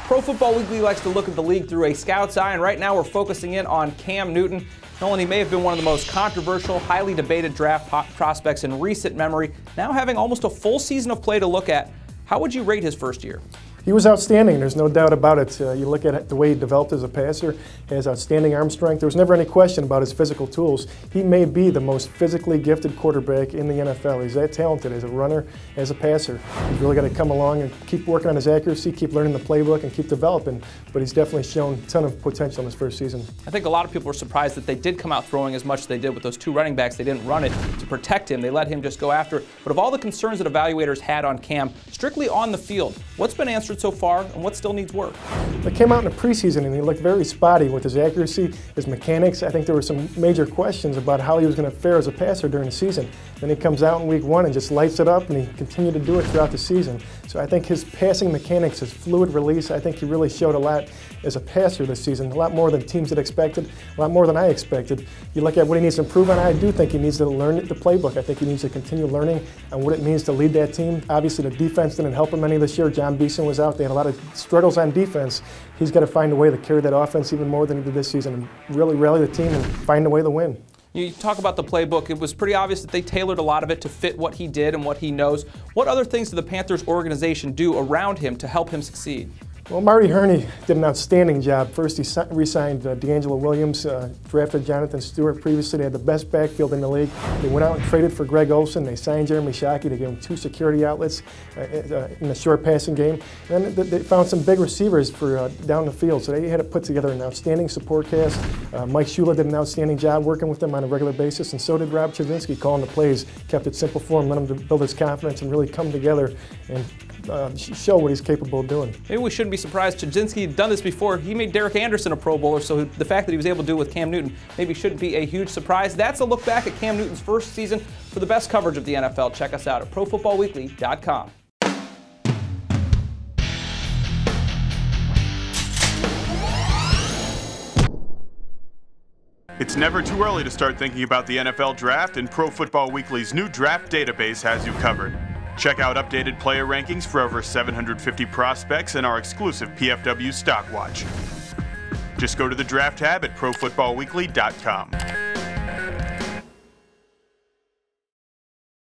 Pro Football Weekly likes to look at the league through a scout's eye, and right now we're focusing in on Cam Newton. Nolan, he may have been one of the most controversial, highly debated draft prospects in recent memory. Now having almost a full season of play to look at, how would you rate his first year? He was outstanding, there's no doubt about it. You look at the way he developed as a passer, he has outstanding arm strength. There was never any question about his physical tools. He may be the most physically gifted quarterback in the NFL. He's that talented as a runner, as a passer. He's really got to come along and keep working on his accuracy, keep learning the playbook, and keep developing. But he's definitely shown a ton of potential in his first season. I think a lot of people were surprised that they did come out throwing as much as they did with those two running backs. They didn't run it to protect him. They let him just go after it. But of all the concerns that evaluators had on Cam, strictly on the field, what's been answered so far and what still needs work? It came out in the preseason and he looked very spotty with his accuracy, his mechanics. I think there were some major questions about how he was going to fare as a passer during the season. Then he comes out in week one and just lights it up, and he continued to do it throughout the season. So I think his passing mechanics, his fluid release, I think he really showed a lot as a passer this season, a lot more than teams had expected, a lot more than I expected. You look at what he needs to improve on, I do think he needs to learn the playbook. I think he needs to continue learning on what it means to lead that team. Obviously the defense didn't help him any this year. John Beeson was out. They had a lot of struggles on defense. He's got to find a way to carry that offense even more than he did this season and really rally the team and find a way to win. You talk about the playbook. It was pretty obvious that they tailored a lot of it to fit what he did and what he knows. What other things did the Panthers organization do around him to help him succeed? Well, Marty Herney did an outstanding job. First, he re-signed D'Angelo Williams, drafted Jonathan Stewart previously. They had the best backfield in the league. They went out and traded for Greg Olsen. They signed Jeremy Shockey. They gave him 2 security outlets in the short passing game. And then they found some big receivers for down the field. So they had to put together an outstanding support cast. Mike Shula did an outstanding job working with them on a regular basis, and so did Rob Chudzinski calling the plays. Kept it simple for him, let him to build his confidence and really come together and show what he's capable of doing. Maybe we shouldn't be surprised. Chudzinski had done this before. He made Derek Anderson a Pro Bowler, so the fact that he was able to do it with Cam Newton maybe shouldn't be a huge surprise. That's a look back at Cam Newton's first season. For the best coverage of the NFL, check us out at ProFootballWeekly.com. It's never too early to start thinking about the NFL draft, and Pro Football Weekly's new draft database has you covered. Check out updated player rankings for over 750 prospects and our exclusive PFW Stock Watch. Just go to the Draft tab at ProFootballWeekly.com.